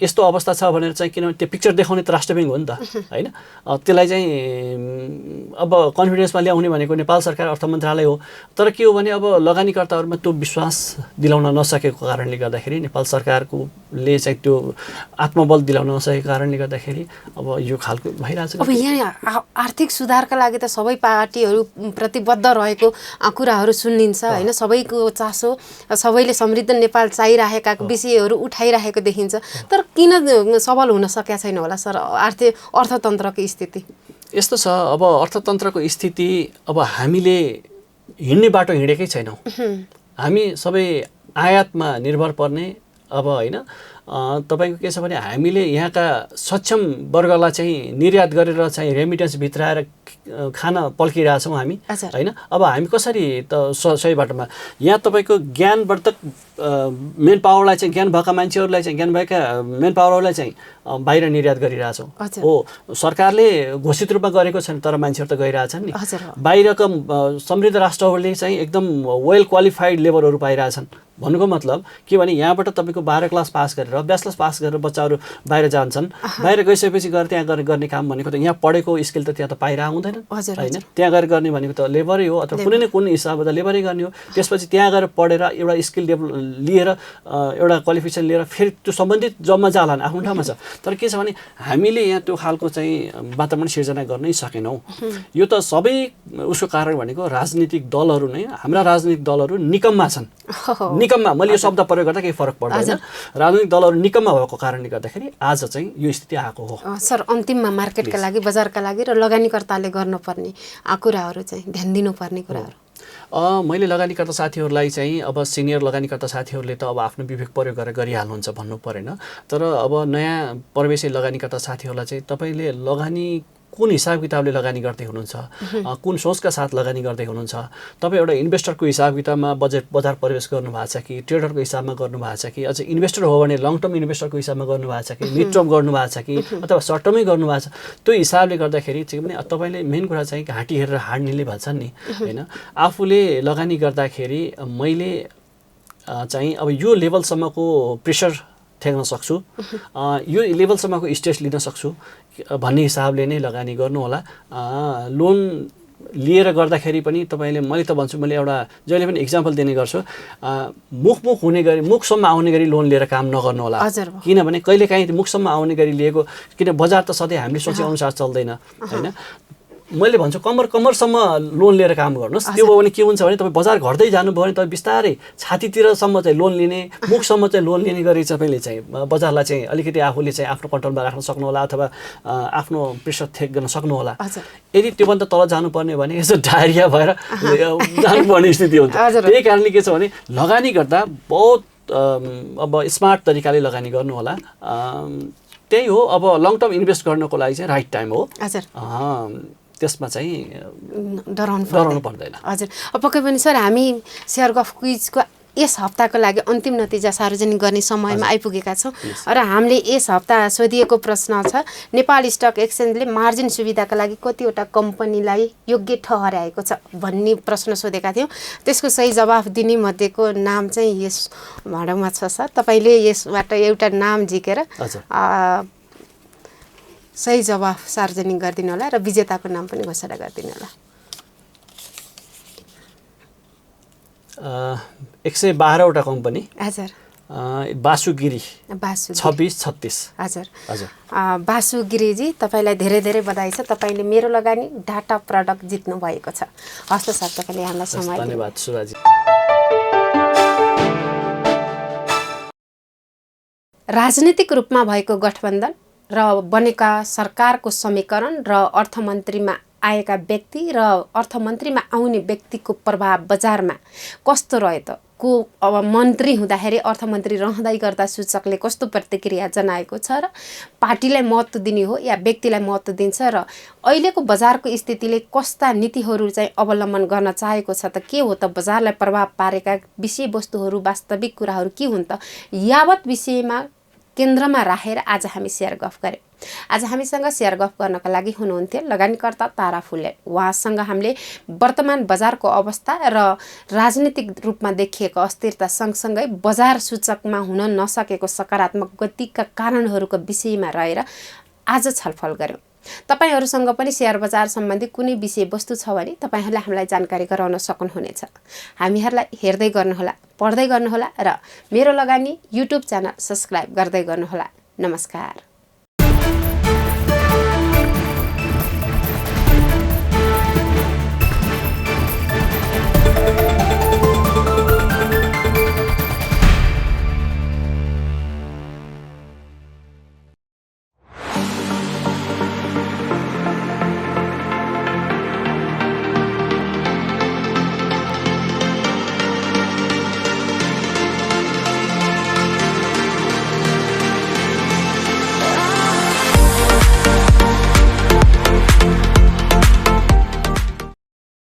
यस्तो अवस्था छ भनेर चाहिँ किनभने त्यो पिक्चर देखाउने त राष्ट्र ब्याङ्क हो नि त होइन। त्यसलाई चाहिँ अब कन्फिडेन्समा ल्याउने भनेको नेपाल सरकार अर्थ मन्त्रालय हो। तर के हो भने अब लगानीकर्ताहरूमा त्यो विश्वास दिलाउन नसकेको कारणले गर्दाखेरि नेपाल सरकारले चाहिँ त्यो आत्मबल दिलाउन नसकेको कारणले गर्दाखेरि अब यो खालको भइरहेछ। अब यहाँ आर्थिक सुधारका लागि त सबै पार्टीहरू प्रतिबद्ध रहेको कुराहरू सुनिन्छ होइन। सबैको चासो, सबैले समृद्ध नेपाल चाहिरहेका विषयहरू उठाइरहेको देखिन्छ। तर किन सबल हुन सकेका छैन होला सर अर्थतन्त्रको स्थिति? यस्तो छ, अब अर्थतन्त्रको स्थिति अब हामीले हिँड्ने बाटो हिँडेकै छैनौँ। हामी सबै आयातमा निर्भर पर्ने अब होइन। तपाईँको के छ भने हामीले यहाँका सक्षम वर्गलाई चाहिँ निर्यात गरेर चाहिँ रेमिटेन्स भित्राएर खान पल्किरहेछौँ हामी होइन। अब हामी कसरी त सही बाटोमा यहाँ तपाईँको ज्ञानवर्धक मेन पावरलाई चाहिँ ज्ञान भएका मान्छेहरूलाई चाहिँ ज्ञान भएका मेन पावरहरूलाई चाहिँ बाहिर निर्यात गरिरहेछौँ हो। सरकारले घोषित रूपमा गरेको छैन तर मान्छेहरू त गइरहेछन् नि। बाहिरका समृद्ध राष्ट्रहरूले चाहिँ एकदम वेल क्वालिफाइड लेबरहरू पाइरहेछन्। भन्नुको मतलब के भने यहाँबाट तपाईँको 12 क्लास पास गरेर ब्याचलर्स पास गरेर बच्चाहरू बाहिर जान्छन्। बाहिर गइसकेपछि गएर त्यहाँ गएर गर्ने काम भनेको त यहाँ पढेको स्किल त त्यहाँ त पाइरहेको हुँदैन होइन। त्यहाँ गएर गर्ने भनेको त लेबरै हो अथवा कुनै न कुनै हिसाबबाट लेबरै गर्ने हो। त्यसपछि त्यहाँ गएर पढेर एउटा स्किल लिएर एउटा क्वालिफिकेसन लिएर फेरि त्यो सम्बन्धित जबमा जाला आफ्नो ठाउँमा छ। तर के छ भने हामीले यहाँ त्यो खालको चाहिँ वातावरण सिर्जना गर्नै सकेनौँ। यो त सबै उसको कारण भनेको राजनीतिक दलहरू नै, हाम्रा राजनीतिक दलहरू निकम्मा छन्। निकममा मैले यो शब्द प्रयोग गर्दा केही फरक पर्दैन राजनीतिक दलहरू निकममा भएको कारणले गर्दाखेरि आज चाहिँ यो स्थिति आएको हो सर अन्तिममा मार्केटका लागि बजारका लागि र लगानीकर्ताले गर्नुपर्ने कुराहरू चाहिँ ध्यान दिनुपर्ने कुराहरू मैले लगानीकर्ता साथीहरूलाई चाहिँ अब सिनियर लगानीकर्ता साथीहरूले त अब आफ्नो विवेक प्रयोग गरेर गरिहाल्नुहुन्छ भन्नु परेन तर अब नयाँ प्रवेशी लगानीकर्ता साथीहरूलाई चाहिँ तपाईँले लगानी कुन हिसाब किताबले लगानी गर्दै हुनुहुन्छ कुन सोचका साथ लगानी गर्दै हुनुहुन्छ तपाईँ एउटा इन्भेस्टरको हिसाब किताबमा बजार प्रवेश गर्नुभएको छ कि ट्रेडरको हिसाबमा गर्नुभएको छ कि अझ इन्भेस्टर हो भने लङ टर्म इन्भेस्टरको हिसाबमा गर्नुभएको छ कि मिड टर्म गर्नुभएको छ कि अथवा सर्ट टर्मै गर्नुभएको छ त्यो हिसाबले गर्दाखेरि चाहिँ पनि तपाईँले मेन कुरा चाहिँ घाँटी हेरेर हार्नेले भन्छन् नि होइन आफूले लगानी गर्दाखेरि मैले चाहिँ अब यो लेभलसम्मको प्रेसर थ्याक्न सक्छु यो लेभलसम्मको स्ट्रेस लिन सक्छु भन्ने हिसाबले नै लगानी गर्नुहोला लोन लिएर गर्दाखेरि पनि तपाईँले मैले त भन्छु मैले एउटा जहिले पनि इक्जाम्पल दिने गर्छु मुख हुने गरी मुखसम्म आउने गरी लोन लिएर काम नगर्नुहोला किनभने कहिलेकाहीँ मुखसम्म आउने गरी लिएको किन बजार त सधैँ हामीले सोचे अनुसार चल्दैन होइन मैले भन्छु कम्मरसम्म लोन लिएर काम गर्नुहोस् त्यो भयो भने के हुन्छ भने तपाईँ बजार घट्दै जानुभयो भने तपाईँ बिस्तारै छातीतिरसम्म चाहिँ लोन लिने मुखसम्म चाहिँ लोन लिने गरी तपाईँले चाहिँ बजारलाई चाहिँ अलिकति आफूले चाहिँ आफ्नो कन्ट्रोलमा राख्न सक्नुहोला अथवा आफ्नो प्रेसर थेक गर्न सक्नुहोला यदि त्योभन्दा तल जानुपर्ने भने यसो डायरिया भएर जानुपर्ने स्थिति हुन्छ त्यही कारणले के छ भने लगानी गर्दा बहुत अब स्मार्ट तरिकाले लगानी गर्नुहोला त्यही हो अब लङ टर्म इन्भेस्ट गर्नको लागि चाहिँ राइट टाइम हो त्यसमा चाहिँ डराउनु पर्दैन हजुर पक्कै पनि सर हामी सेयर गफ क्विजको यस हप्ताको लागि अन्तिम नतिजा सार्वजनिक गर्ने समयमा आइपुगेका छौँ र हामीले यस हप्ता सोधिएको प्रश्न छ नेपाल स्टक एक्सचेन्जले मार्जिन सुविधाका लागि कतिवटा कम्पनीलाई योग्य ठहर्याएको छ भन्ने प्रश्न सोधेका थियौँ त्यसको सही जवाफ दिने मध्येको नाम चाहिँ यस भाँडोमा छ सर तपाईँले यसबाट एउटा नाम झिकेर सही जवाफ सार्वजनिक गरिदिनु होला र विजेताको नाम पनि घोषणा गरिदिनु होला 112वटा कम्पनी हजुर बासुगिरी 2636 हजुर बासुगिरीजी तपाईँलाई धेरै धेरै बधाई छ तपाईँले मेरो लगानी डाटा प्रडक्ट जित्नु भएको छ हस्त सर तपाईँले हामीलाई समय धन्यवाद सुभाजी राजनीतिक रूपमा भएको गठबन्धन र बनेका सरकारको समीकरण र अर्थमन्त्रीमा आएका व्यक्ति र अर्थमन्त्रीमा आउने व्यक्तिको प्रभाव बजारमा कस्तो रह्यो त को अब मन्त्री हुँदाखेरि अर्थमन्त्री रहँदै गर्दा सूचकले कस्तो प्रतिक्रिया जनाएको छ र पार्टीलाई महत्त्व दिने हो या व्यक्तिलाई महत्त्व दिन्छ र अहिलेको बजारको स्थितिले कस्ता नीतिहरू चाहिँ अवलम्बन गर्न चाहेको छ त के हो त बजारलाई प्रभाव पारेका विषयवस्तुहरू वास्तविक कुराहरू के हुन् त यावत विषयमा केन्द्रमा राखेर आज हामी सेयर गफ गऱ्यौँ आज हामीसँग सेयर गफ गर्नका लागि हुनुहुन्थ्यो लगानीकर्ता तारा फुले उहाँसँग हामीले वर्तमान बजारको अवस्था र राजनीतिक रूपमा देखिएको अस्थिरता सँगसँगै बजार सूचकमा हुन नसकेको सकारात्मक गतिका कारणहरूको विषयमा रहेर आज छलफल गऱ्यौँ तपाईहरुसँग पनि शेयर बजार सम्बन्धी कुनै विषयवस्तु छ भने तपाईहरुले हामीलाई जानकारी गराउन सक्नुहुनेछ हामीहरुलाई हेर्दै गर्नुहोला पढ्दै गर्नुहोला र मेरो लगानी युट्युब च्यानल सब्स्क्राइब गर्दै गर्नुहोला नमस्कार।